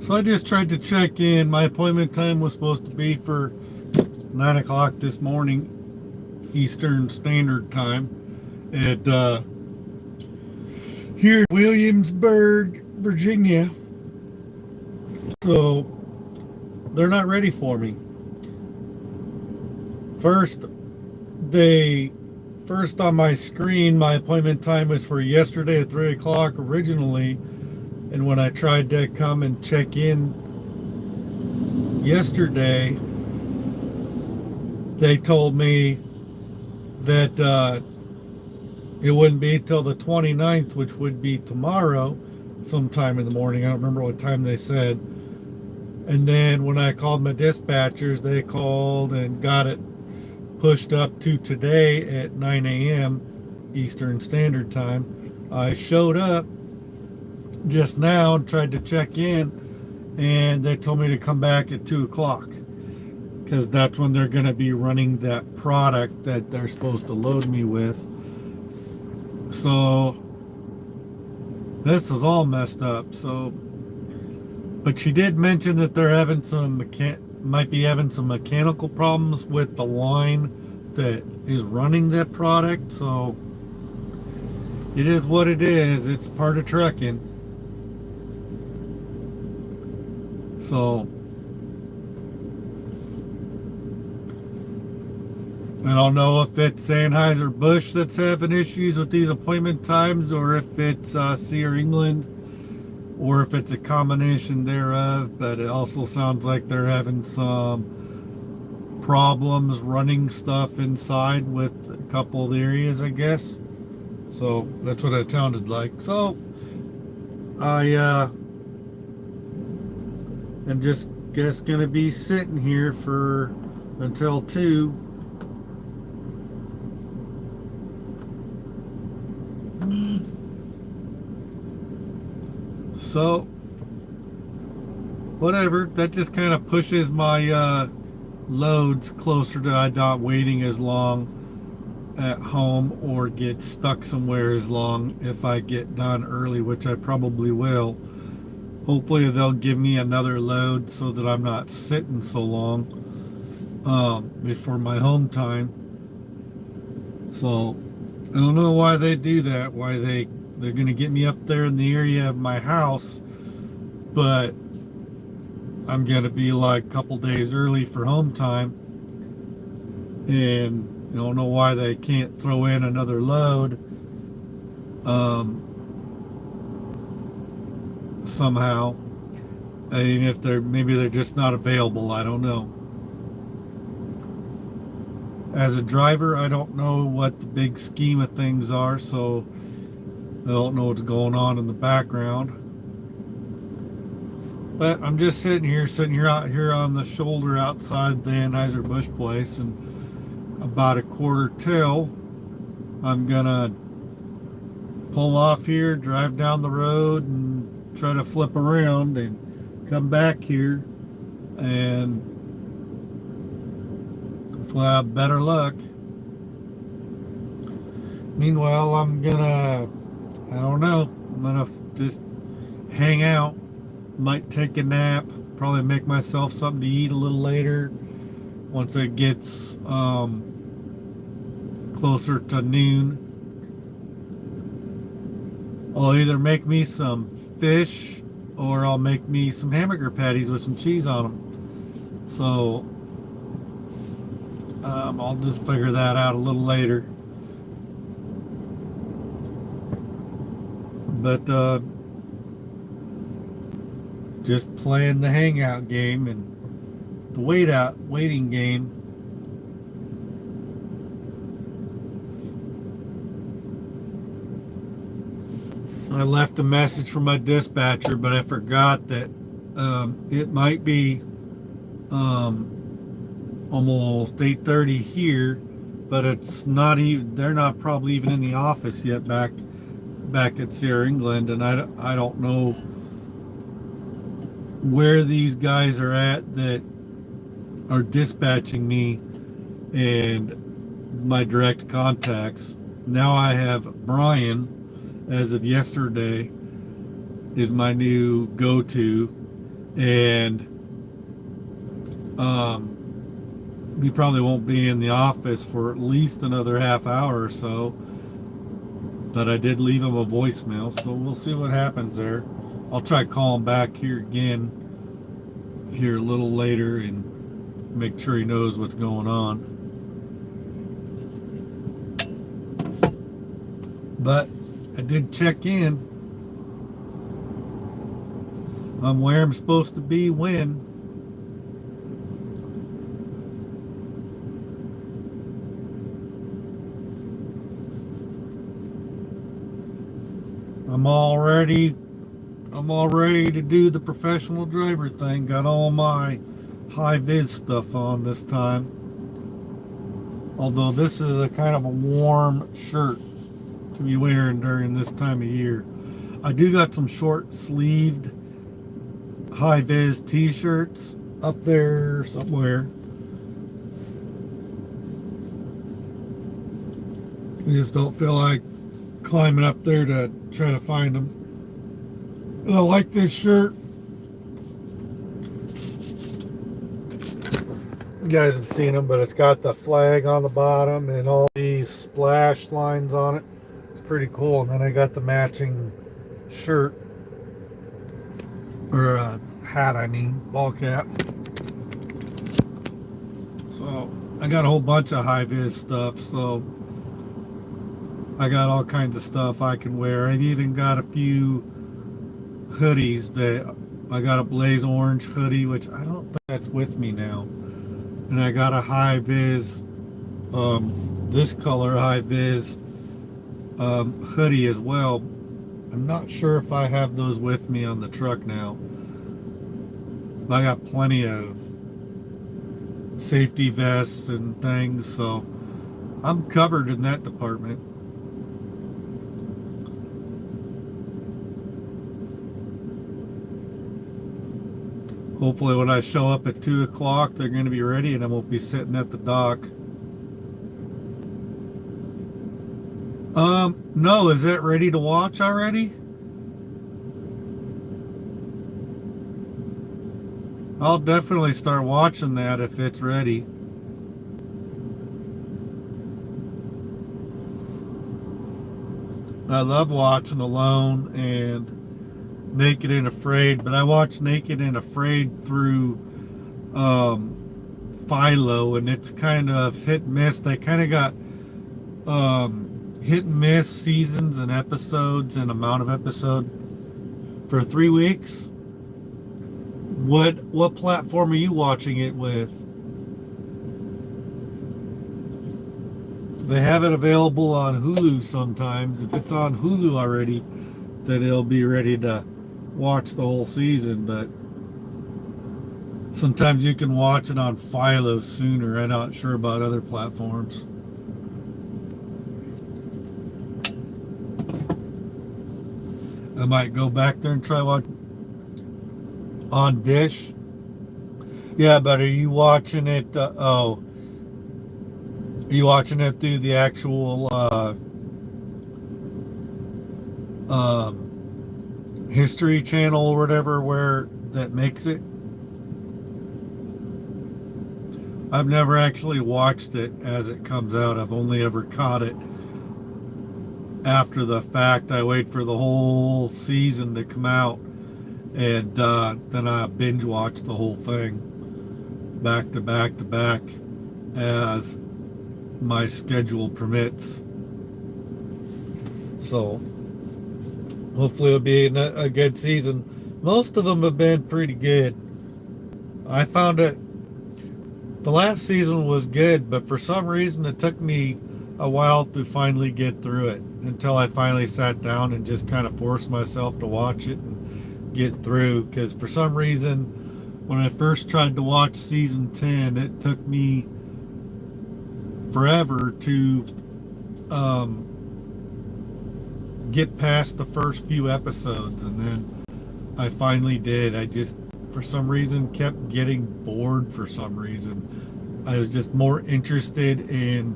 So I just tried to check in. My appointment time was supposed to be for 9 o'clock this morning, Eastern Standard Time, at here in Williamsburg, Virginia. So they're not ready for me. First, first on my screen, my appointment time was for yesterday at 3 o'clock originally. And when I tried to come and check in yesterday, they told me that it wouldn't be till the 29th, which would be tomorrow, sometime in the morning. I don't remember what time they said. And then when I called my dispatchers, they called and got it pushed up to today at 9 a.m. Eastern Standard Time. I showed up just now and tried to check in, and they told me to come back at 2 o'clock because that's when they're going to be running that product that they're supposed to load me with. So this is all messed up. So, but she did mention that they're having might be having some mechanical problems with the line that is running that product. So it is what it is. It's part of trucking. So I don't know if it's Anheuser-Busch that's having issues with these appointment times, or if it's Sear England, or if it's a combination thereof. But it also sounds like they're having some problems running stuff inside with a couple of areas, I guess. So that's what it sounded like. So I am just gonna be sitting here for until 2. So whatever, that just kind of pushes my loads closer to I not waiting as long at home or get stuck somewhere as long if I get done early, which I probably will. Hopefully they'll give me another load so that I'm not sitting so long before my home time. So I don't know why they do that, why they're going to get me up there in the area of my house, but I'm going to be like a couple days early for home time, and I don't know why they can't throw in another load somehow. I mean, if maybe they're just not available, I don't know. As a driver, I don't know what the big scheme of things are, so I don't know what's going on in the background. But I'm just sitting out here on the shoulder outside the Anheuser-Busch place, and about a quarter till, I'm gonna pull off here, drive down the road, and try to flip around and come back here, and hopefully I have better luck. Meanwhile, I don't know, I'm gonna just hang out, might take a nap, probably make myself something to eat a little later once it gets closer to noon. I'll either make me some fish or I'll make me some hamburger patties with some cheese on them. So I'll just figure that out a little later. But just playing the hangout game and the waiting game. I left a message for my dispatcher, but I forgot that it might be almost 8:30 here, but it's not even. They're not probably even in the office yet back at Sear England, and I don't know where these guys are at that are dispatching me and my direct contacts. Now I have Brian, as of yesterday, is my new go-to, And we probably won't be in the office for at least another half hour or so. But I did leave him a voicemail, so we'll see what happens there. I'll try calling back here again here a little later and make sure he knows what's going on. But I did check in. I'm where I'm supposed to be when. I'm all ready to do the professional driver thing. Got all my high vis stuff on this time. Although this is a kind of a warm shirt to be wearing during this time of year. I do got some short sleeved high vis t-shirts up there somewhere. I just don't feel like climbing up there to try to find them. And I like this shirt. You guys have seen them, but it's got the flag on the bottom and all these splash lines on it. It's pretty cool. And then I got the matching shirt, or hat, I mean, ball cap. So I got a whole bunch of high vis stuff. So I got all kinds of stuff I can wear. I've even got a few hoodies that I got a blaze orange hoodie, which I don't think that's with me now. And I got a high vis, this color high vis hoodie as well. I'm not sure if I have those with me on the truck now. But I got plenty of safety vests and things, so I'm covered in that department. Hopefully when I show up at 2 o'clock, they're going to be ready and I won't be sitting at the dock. No, is it ready to watch already? I'll definitely start watching that if it's ready. I love watching Alone and Naked and Afraid, but I watched Naked and Afraid through Philo, and it's kind of hit and miss. They kind of got hit and miss seasons and episodes and amount of episode for 3 weeks. What platform are you watching it with? They have it available on Hulu sometimes. If it's on Hulu already, then it'll be ready to watch the whole season. But sometimes you can watch it on Philo sooner. I'm not sure about other platforms. I might go back there and try watch on Dish. Yeah, but are you watching it? Are you watching it through the actual History Channel or whatever, where that makes it? I've never actually watched it as it comes out. I've only ever caught it after the fact. I wait for the whole season to come out, and then I binge watch the whole thing back to back to back as my schedule permits. So hopefully it'll be a good season. Most of them have been pretty good. I found it, the last season was good, but for some reason it took me a while to finally get through it, until I finally sat down and just kind of forced myself to watch it and get through. Because for some reason, when I first tried to watch season 10, it took me forever to get past the first few episodes, and then I finally did. I just, for some reason, kept getting bored. For some reason, I was just more interested in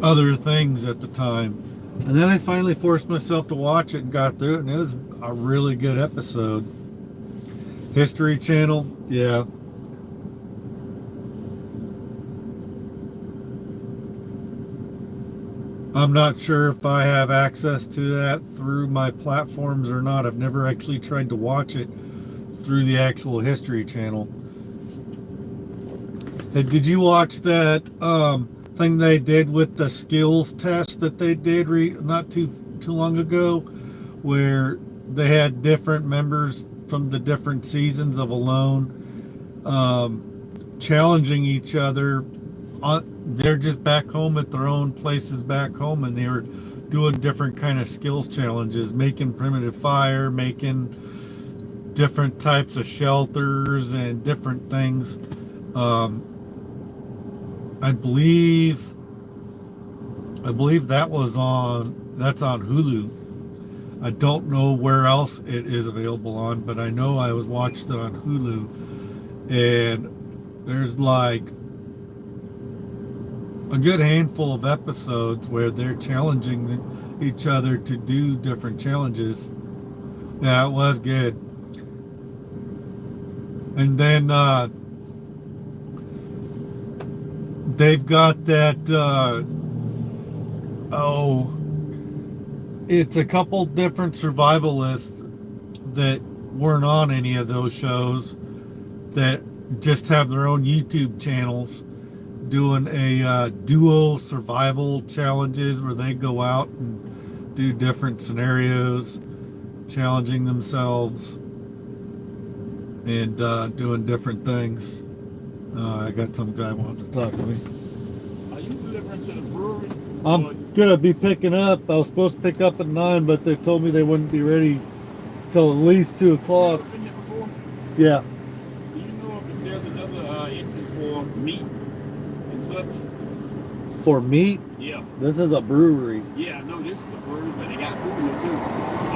other things at the time, and then I finally forced myself to watch it and got through it, and it was a really good episode. History Channel, yeah. I'm not sure if I have access to that through my platforms or not. I've never actually tried to watch it through the actual History Channel. Hey, did you watch that thing they did with the skills test that they did not too long ago, where they had different members from the different seasons of Alone challenging each other they're just back home at their own places back home, and they were doing different kind of skills challenges, making primitive fire, making different types of shelters and different things. I believe that's on Hulu. I don't know where else it is available on, but I know I was watched it on Hulu, and there's like a good handful of episodes where they're challenging each other to do different challenges. Yeah, it was good. And then they've got that it's a couple different survivalists that weren't on any of those shows that just have their own YouTube channels doing a duo survival challenges where they go out and do different scenarios, challenging themselves and doing different things. I got some guy wanting to talk to me. Are you delivering to the brewery? I'm gonna be picking up. I was supposed to pick up at 9, but they told me they wouldn't be ready till at least 2 o'clock. Have you been there before? Yeah. Do you know if there's another entrance for meat and such? For meat? Yeah. This is a brewery. Yeah, no, this is a brewery, but they got food here too.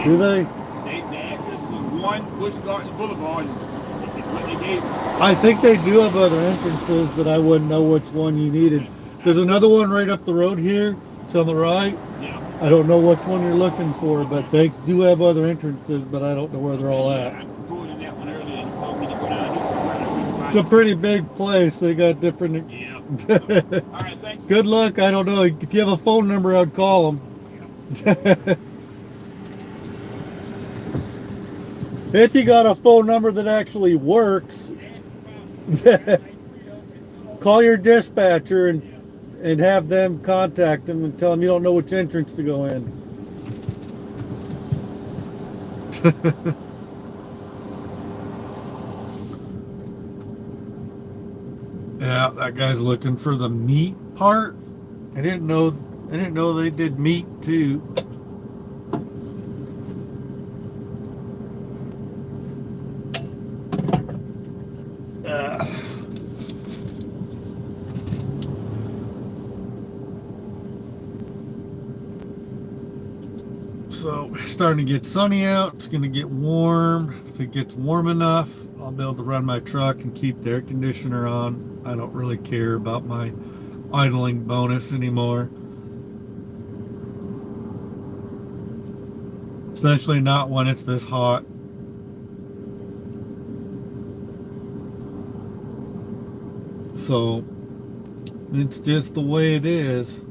Do they? The address was 1 Busch Gardens Boulevard. Is what they gave me. I think they do have other entrances, but I wouldn't know which one you needed. There's another one right up the road here. It's on the right. Yeah. I don't know which one you're looking for, but they do have other entrances, but I don't know where they're all at. I pulled in that one earlier and told me to go down this way. It's a pretty big place. They got different. Yeah. All right, thank you. Good luck. I don't know. If you have a phone number, I'd call them. If you got a phone number that actually works, call your dispatcher and have them contact them and tell them you don't know which entrance to go in. Yeah, that guy's looking for the meat part. I didn't know they did meat too. So it's starting to get sunny out. It's going to get warm. If it gets warm enough, I'll be able to run my truck and keep the air conditioner on. I don't really care about my idling bonus anymore. Especially not when it's this hot. So it's just the way it is.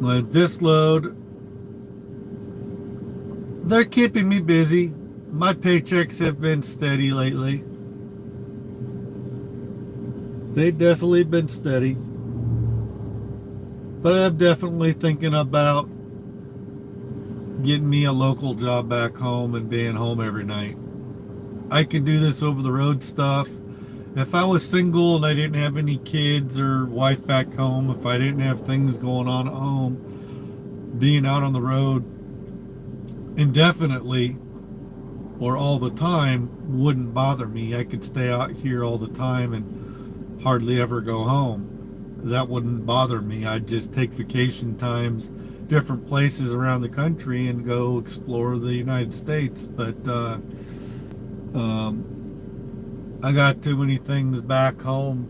Like this load, they're keeping me busy. My paychecks have been steady lately. They've definitely been steady. But I'm definitely thinking about getting me a local job back home and being home every night. I can do this over the road stuff. If I was single and I didn't have any kids or wife back home, if I didn't have things going on at home, being out on the road indefinitely or all the time wouldn't bother me. I could stay out here all the time and hardly ever go home. That wouldn't bother me. I'd just take vacation times, different places around the country and go explore the United States. But I got too many things back home,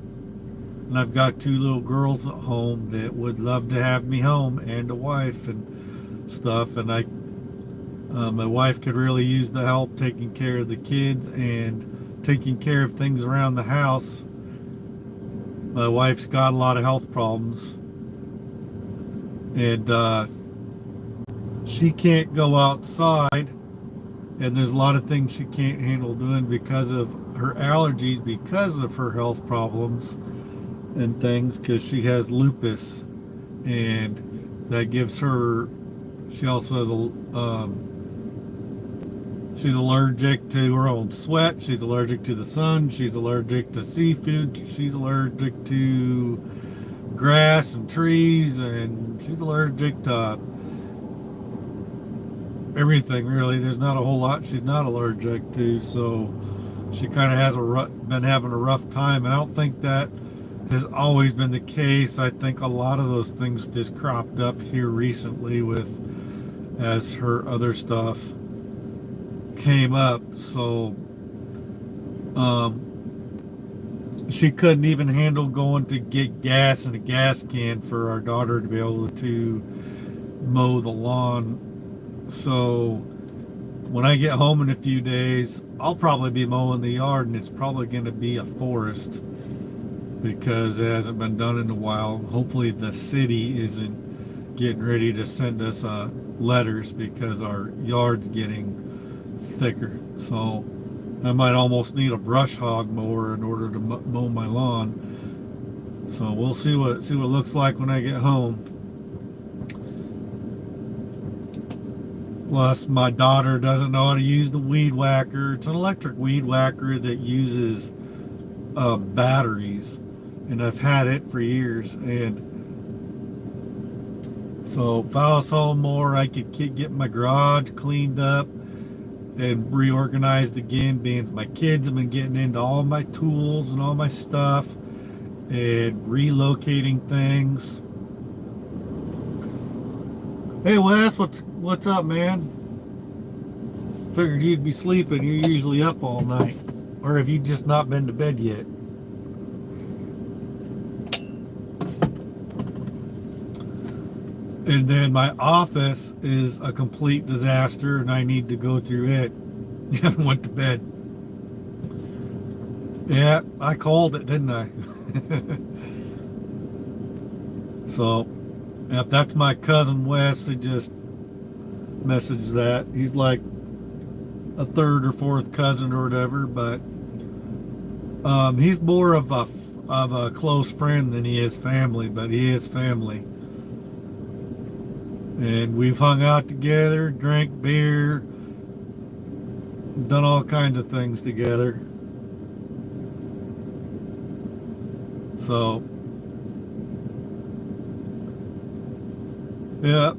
and I've got 2 little girls at home that would love to have me home, and a wife and stuff, and My wife could really use the help taking care of the kids and taking care of things around the house. My wife's got a lot of health problems, and she can't go outside, and there's a lot of things she can't handle doing because of her allergies, because of her health problems and things, because she has lupus, and that gives her, she also has she's allergic to her own sweat, she's allergic to the sun, she's allergic to seafood, she's allergic to grass and trees, and she's allergic to everything really. There's not a whole lot she's not allergic to, so she kind of has been having a rough time. And I don't think that has always been the case. I think a lot of those things just cropped up here recently with as her other stuff came up. So she couldn't even handle going to get gas in a gas can for our daughter to be able to mow the lawn. So when I get home in a few days, I'll probably be mowing the yard, and it's probably going to be a forest because it hasn't been done in a while. Hopefully the city isn't getting ready to send us letters because our yard's getting thicker. So I might almost need a brush hog mower in order to mow my lawn. So we'll see what it looks like when I get home. Plus, my daughter doesn't know how to use the weed whacker. It's an electric weed whacker that uses batteries, and I've had it for years. And so if I was home more, I could get my garage cleaned up and reorganized again, being my kids have been getting into all my tools and all my stuff and relocating things. Hey Wes, what's up, man? Figured you'd be sleeping. You're usually up all night. Or have you just not been to bed yet? And then my office is a complete disaster, and I need to go through it. And went to bed. Yeah, I called it, didn't I? So, yep, that's my cousin Wes. He just messaged that. He's like a third or fourth cousin or whatever, but he's more of a close friend than he is family, but he is family. And we've hung out together, drank beer, done all kinds of things together. So, yeah.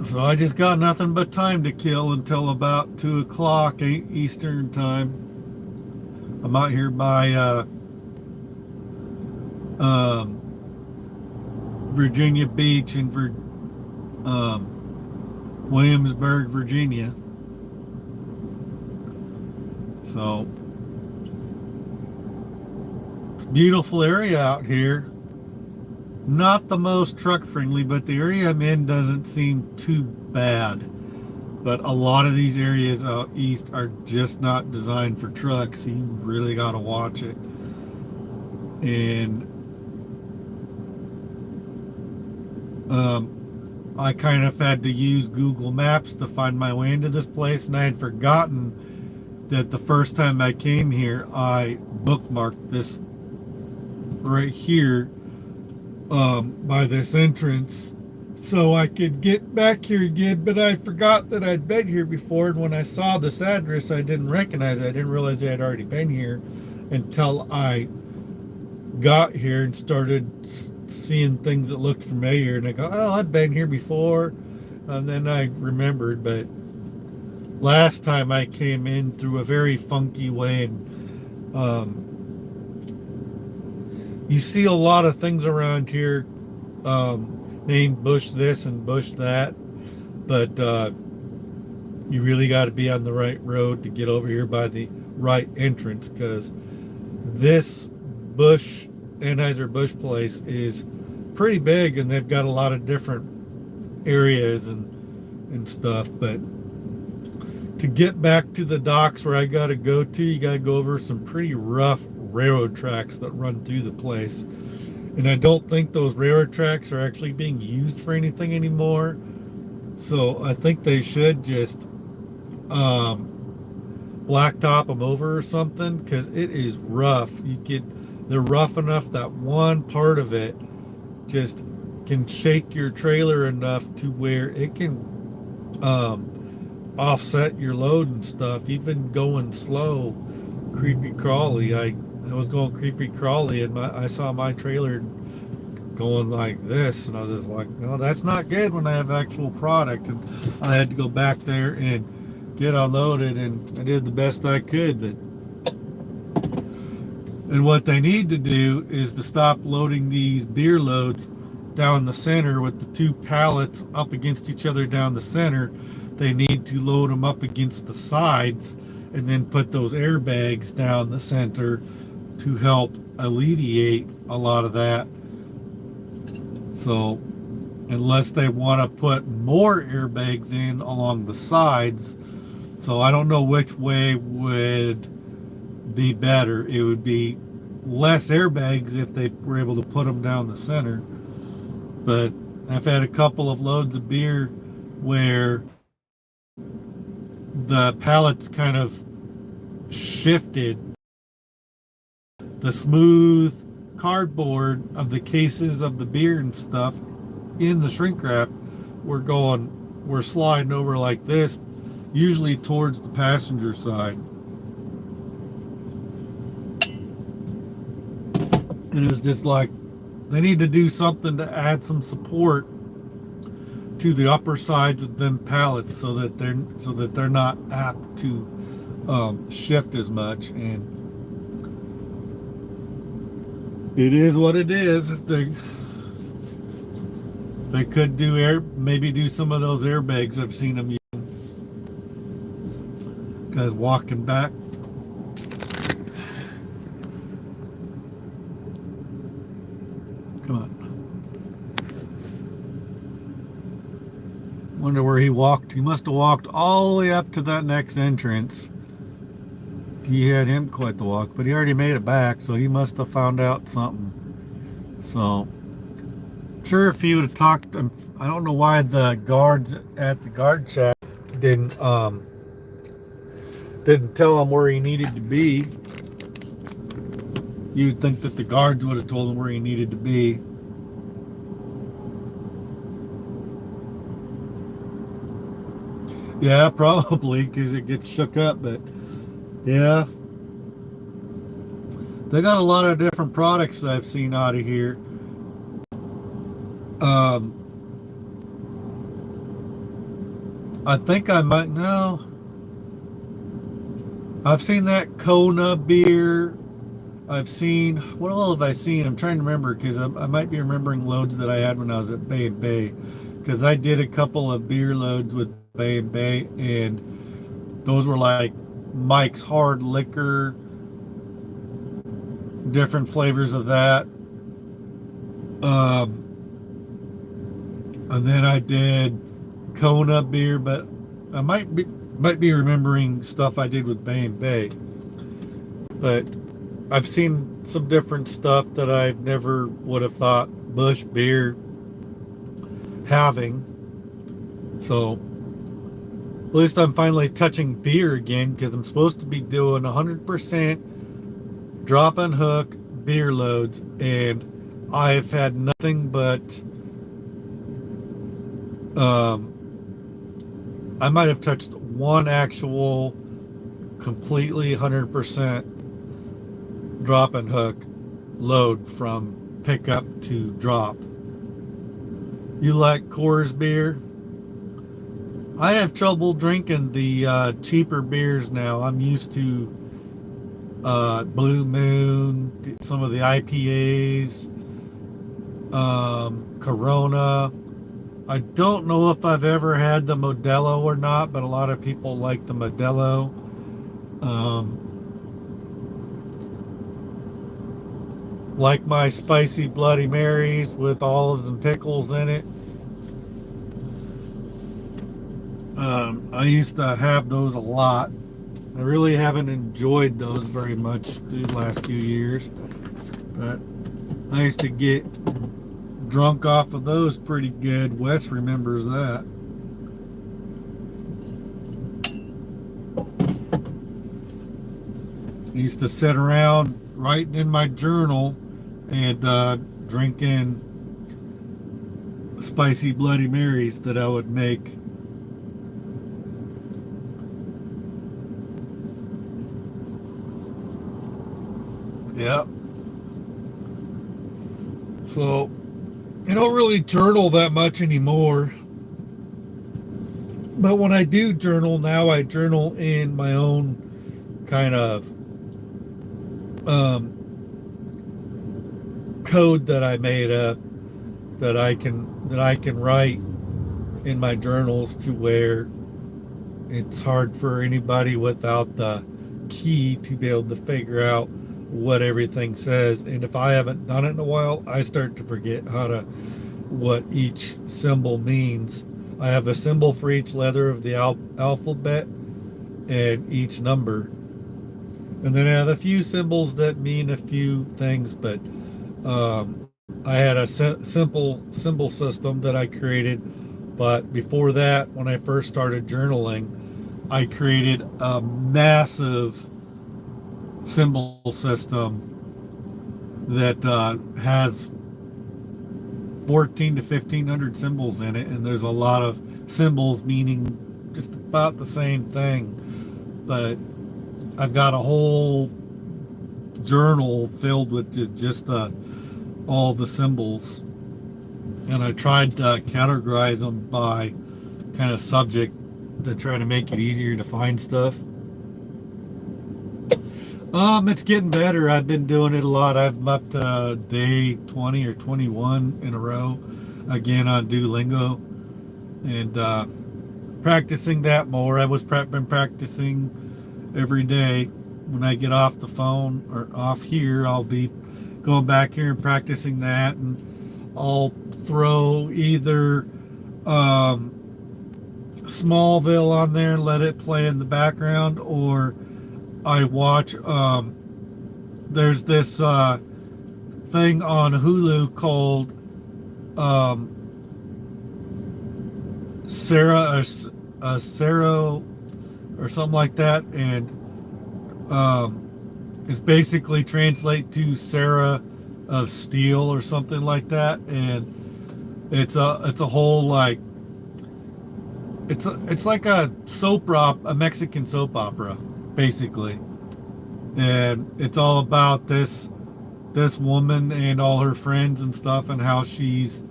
So I just got nothing but time to kill until about 2 o'clock Eastern time. I'm out here by Virginia Beach in Williamsburg, Virginia. So it's a beautiful area out here. Not the most truck friendly, but the area I'm in doesn't seem too bad. But a lot of these areas out east are just not designed for trucks. So you really got to watch it. And I kind of had to use Google Maps to find my way into this place, and I had forgotten that the first time I came here, I bookmarked this right here by this entrance so I could get back here again, but I forgot that I'd been here before, and when I saw this address, I didn't recognize it. I didn't realize I had already been here until I got here and started seeing things that looked familiar, and I go, oh, I've been here before, and then I remembered. But last time I came in through a very funky way, and you see a lot of things around here named Bush this and Bush that, but you really got to be on the right road to get over here by the right entrance, because this Anheuser-Busch place is pretty big, and they've got a lot of different areas and stuff. But to get back to the docks where I got to go to, you got to go over some pretty rough railroad tracks that run through the place. And I don't think those railroad tracks are actually being used for anything anymore. So I think they should just blacktop them over or something, because it is rough. They're rough enough that one part of it just can shake your trailer enough to where it can offset your load and stuff, even going slow, creepy crawly. I was going creepy crawly, and I saw my trailer going like this, and I was just like, no, that's not good when I have actual product. And I had to go back there and get unloaded, and I did the best I could. And what they need to do is to stop loading these beer loads down the center with the two pallets up against each other down the center. They need to load them up against the sides and then put those airbags down the center to help alleviate a lot of that. So unless they want to put more airbags in along the sides, so I don't know which way would be better. It would be less airbags if they were able to put them down the center. But I've had a couple of loads of beer where the pallets kind of shifted. The smooth cardboard of the cases of the beer and stuff in the shrink wrap we're sliding over like this, usually towards the passenger side. And it was just like, they need to do something to add some support to the upper sides of them pallets so that they're not apt to shift as much. And it is what it is. If they could maybe do some of those airbags I've seen them use. Guys walking back. Come on. Wonder where he walked. He must have walked all the way up to that next entrance. He had him quite the walk, but he already made it back, so he must have found out something. So, sure, if he would have talked, I don't know why the guards at the guard shack didn't tell him where he needed to be. You'd think that the guards would have told him where he needed to be. Yeah, probably, because it gets shook up, but yeah. They got a lot of different products I've seen out of here. I think I might know. I've seen that Kona beer. I've seen, what all have I seen? I'm trying to remember, because I might be remembering loads that I had when I was at Bay and Bay, because I did a couple of beer loads with Bay and Bay, and those were like Mike's Hard Liquor, different flavors of that. And then I did Kona beer, but I might be remembering stuff I did with Bay and Bay. But I've seen some different stuff that I never would have thought Busch Beer having. So at least I'm finally touching beer again, because I'm supposed to be doing 100% drop and hook beer loads, and I've had nothing but I might have touched one actual completely 100% drop and hook load from pickup to drop. You like Coors beer? I have trouble drinking the cheaper beers now. I'm used to Blue Moon, some of the IPAs, Corona. I don't know if I've ever had the Modelo or not, but a lot of people like the Modelo. Like my spicy Bloody Marys with olives and pickles in it. I used to have those a lot. I really haven't enjoyed those very much these last few years, but I used to get drunk off of those pretty good. Wes remembers that. I used to sit around writing in my journal and drinking spicy Bloody Marys that I would make. Yep. So I don't really journal that much anymore. But when I do journal now, I journal in my own kind of code that I made up that I can write in my journals to where it's hard for anybody without the key to be able to figure out what everything says. And if I haven't done it in a while, I start to forget what each symbol means. I have a symbol for each letter of the alphabet and each number. And then I have a few symbols that mean a few things, but I had a simple symbol system that I created. But before that, when I first started journaling, I created a massive symbol system that has 14 to 1500 symbols in it, and there's a lot of symbols meaning just about the same thing. But I've got a whole journal filled with just all the symbols, and I tried to categorize them by kind of subject to try to make it easier to find stuff. It's getting better. I've been doing it a lot. I'm up to day 20 or 21 in a row again on Duolingo, and practicing that more. I was been practicing every day. When I get off the phone or off here, I'll be going back here and practicing that, and I'll throw either Smallville on there and let it play in the background, or I watch there's this thing on Hulu called Sarah or something like that, and it's basically translate to Sarah of Steel or something like that, and it's a whole like it's like a soap opera, a Mexican soap opera, basically, and it's all about this woman and all her friends and stuff, and how she's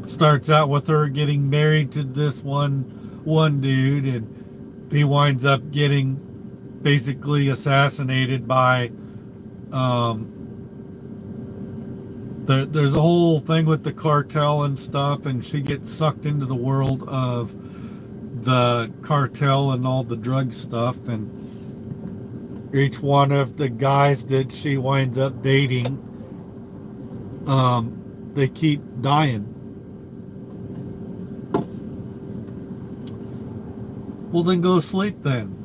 starts out with her getting married to this one dude, and he winds up getting basically assassinated by there's a whole thing with the cartel and stuff, and she gets sucked into the world of the cartel and all the drug stuff, and each one of the guys that she winds up dating, they keep dying. Well, then go sleep then.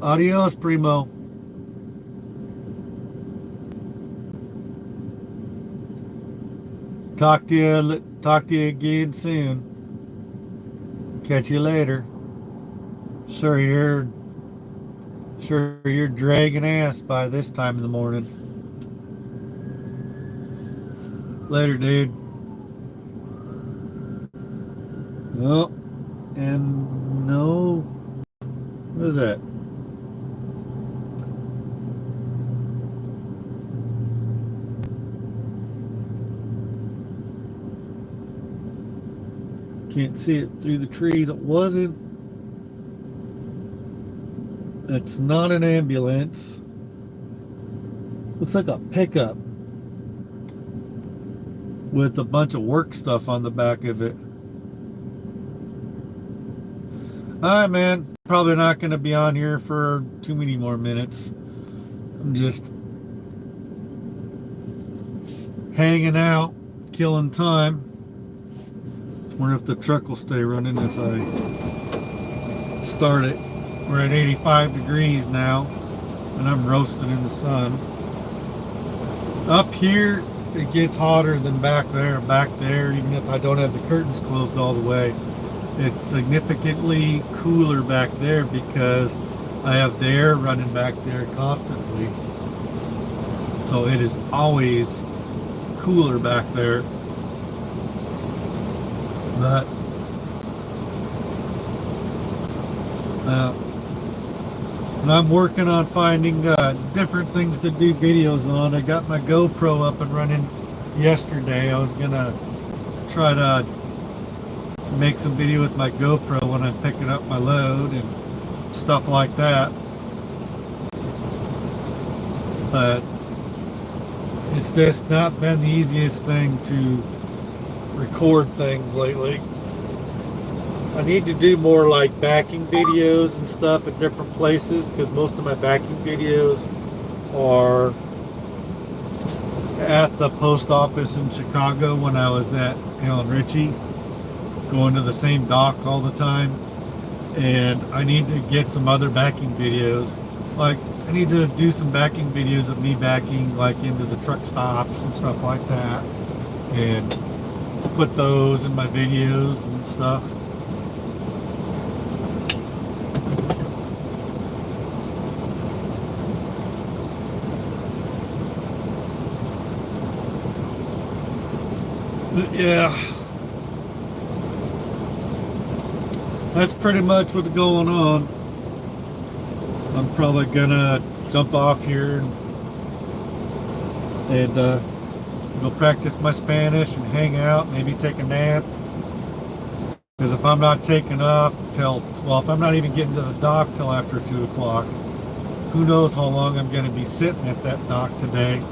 Adios, primo. Talk to you again soon. Catch you later. Sure you're dragging ass by this time in the morning. Later, dude. Oh, and no. What is that? Can't see it through the trees. It wasn't. It's not an ambulance. Looks like a pickup with a bunch of work stuff on the back of it. All right, man. probably not going to be on here for too many more minutes. I'm just hanging out, killing time. Wonder if the truck will stay running if I start it. We're at 85 degrees now, and I'm roasting in the sun. Up here, it gets hotter than back there. Back there, even if I don't have the curtains closed all the way, it's significantly cooler back there because I have the air running back there constantly. So it is always cooler back there. But and I'm working on finding different things to do videos on. I got my GoPro up and running yesterday. I was gonna try to make some video with my GoPro when I'm picking up my load and stuff like that. But it's just not been the easiest thing to record things lately. I need to do more like backing videos and stuff at different places because most of my backing videos are at the post office in Chicago when I was at Alan Ritchie, going to the same dock all the time. And I need to get some other backing videos. Like I need to do some backing videos of me backing like into the truck stops and stuff like that, and put those in my videos and stuff. But yeah, that's pretty much what's going on. I'm probably gonna jump off here and go practice my Spanish and hang out, maybe take a nap. Because if I'm not taking off till, well, if I'm not even getting to the dock till after 2 o'clock, who knows how long I'm going to be sitting at that dock today.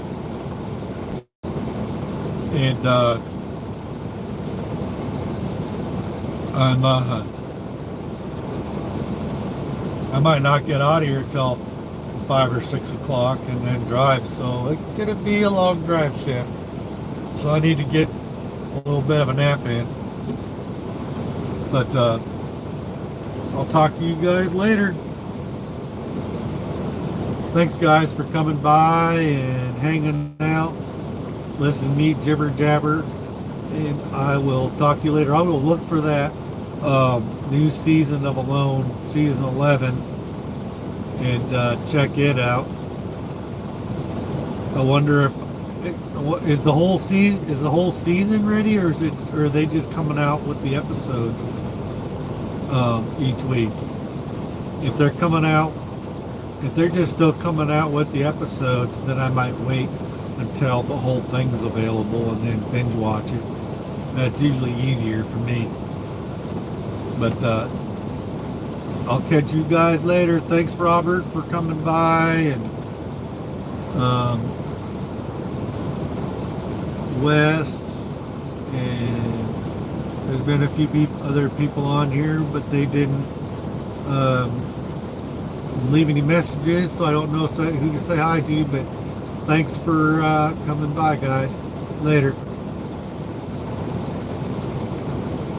And I might not get out of here till 5 or 6 o'clock and then drive, so it's gonna be a long drive shift. So I need to get a little bit of a nap in. But I'll talk to you guys later. Thanks guys for coming by and hanging out, listening to me jibber jabber, and I will talk to you later. I will look for that new season of Alone, season 11, and check it out. I wonder if is the whole season ready, or are they just coming out with the episodes each week? If they're just still coming out with the episodes, then I might wait until the whole thing's available and then binge watch it. That's usually easier for me. But I'll catch you guys later. Thanks, Robert, for coming by, and Wes, and there's been a few other people on here, but they didn't leave any messages, so I don't know who to say hi to, but thanks for coming by, guys. Later.